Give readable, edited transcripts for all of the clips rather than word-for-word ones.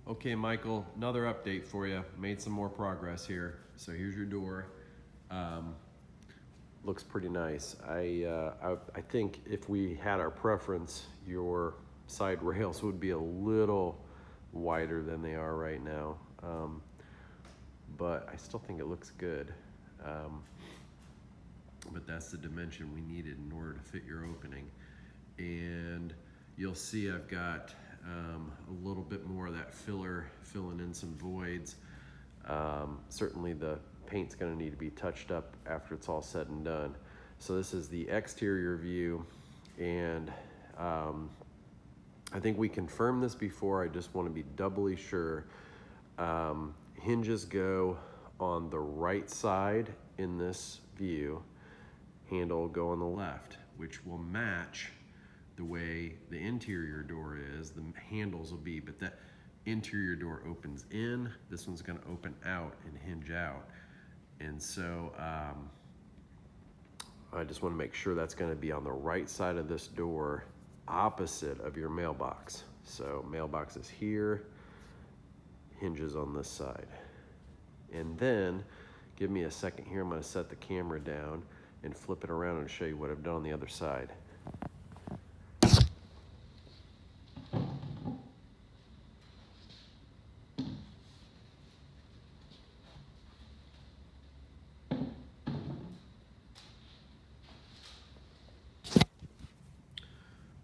Okay, Michael, another update for you. Made some more progress here. So here's your door. Um, Looks pretty nice. I think if we had our preference, your side rails would be a little wider than they are right now. But I still think it looks good. Um, but that's the dimension we needed in order to fit your opening. And you'll see I've got a little bit more of that filler filling in some voids. Certainly the paint's going to need to be touched up after it's all said and done. So this is the exterior view, and I think we confirmed this before. I just want to be doubly sure. Hinges go on the right side in this view, handle will go on the left, which will match the way the interior door is. The handles will be, but that interior door opens in, this one's going to open out and hinge out. And so I just want to make sure that's going to be on the right side of this door, opposite of your mailbox. So mailbox is here, hinges on this side. And then give me a second here. I'm going to set the camera down and flip it around and show you what I've done on the other side.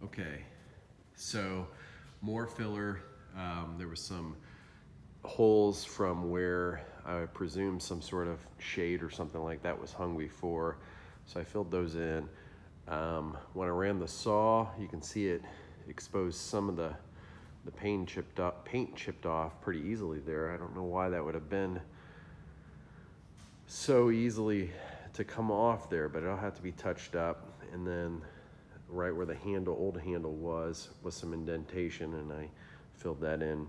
Okay, so more filler. There was some holes from where I presume some sort of shade or something like that was hung before, so I filled those in. When I ran the saw, you can see it exposed some of the paint chipped off pretty easily there. I don't know why that would have been so easily to come off there, but it'll have to be touched up. And then right where the old handle was some indentation, and I filled that in.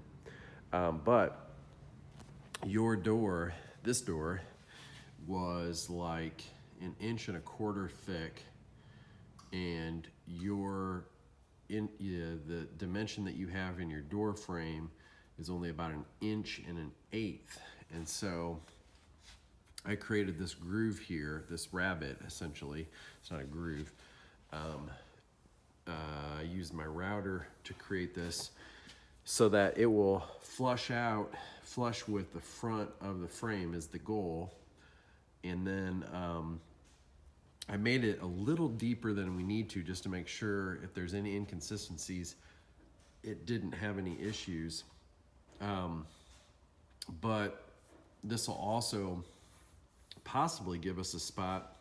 But your door, this door, was like 1.25 inches thick, and the dimension that you have in your door frame is only about 1 1/8 inches. And so I created this groove here, this rabbet essentially. It's not a groove. I used my router to create this so that it will flush with the front of the frame is the goal. And then I made it a little deeper than we need to, just to make sure if there's any inconsistencies, it didn't have any issues. But this will also possibly give us a spot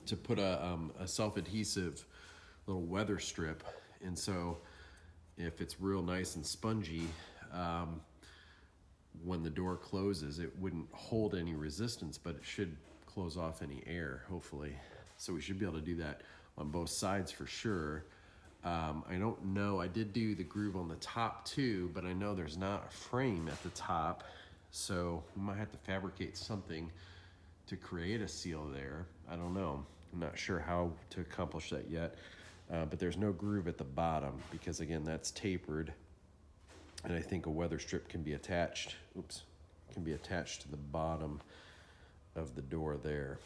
to put a self-adhesive little weather strip. And so if it's real nice and spongy, when the door closes, it wouldn't hold any resistance, but it should close off any air, hopefully. So we should be able to do that on both sides for sure. I don't know, I did do the groove on the top too, but I know there's not a frame at the top, so we might have to fabricate something to create a seal there. I don't know. I'm not sure how to accomplish that yet. But there's no groove at the bottom because, again, that's tapered, and I think a weather strip can be attached. Can be attached to the bottom of the door there,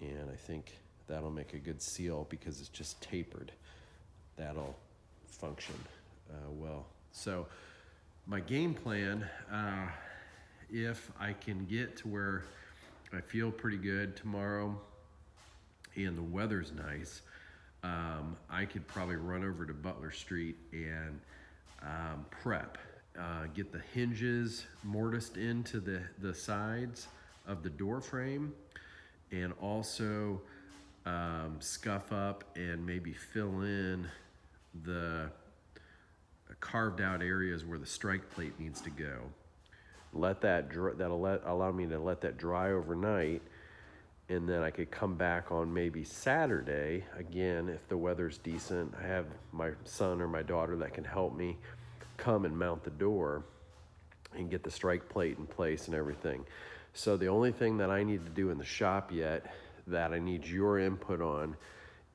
and I think that'll make a good seal because it's just tapered. That'll function well. So my game plan, if I can get to where I feel pretty good tomorrow and the weather's nice, I could probably run over to Butler Street and prep, get the hinges mortised into the sides of the door frame, and also scuff up and maybe fill in the carved out areas where the strike plate needs to go. Let that dry, allow me to let that dry overnight, and then I could come back on maybe Saturday, again, if the weather's decent. I have my son or my daughter that can help me come and mount the door and get the strike plate in place and everything. So the only thing that I need to do in the shop yet that I need your input on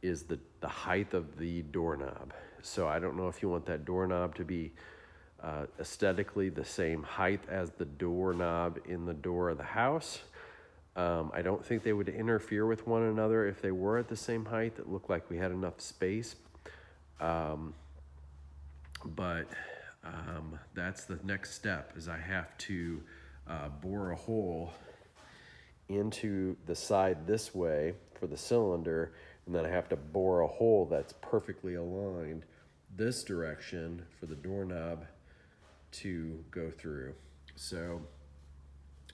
is the height of the doorknob. So I don't know if you want that doorknob to be aesthetically the same height as the doorknob in the door of the house. I don't think they would interfere with one another if they were at the same height. It looked like we had enough space. But that's the next step, is I have to bore a hole into the side this way for the cylinder, and then I have to bore a hole that's perfectly aligned this direction for the doorknob to go through. So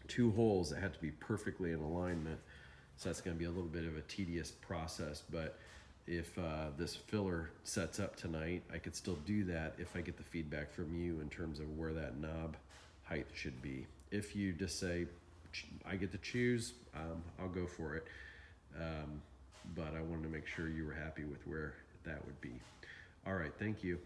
2 holes that have to be perfectly in alignment. So that's going to be a little bit of a tedious process, but if this filler sets up tonight, I could still do that if I get the feedback from you in terms of where that knob height should be. If you just say, I get to choose, I'll go for it. But I wanted to make sure you were happy with where that would be. All right, thank you.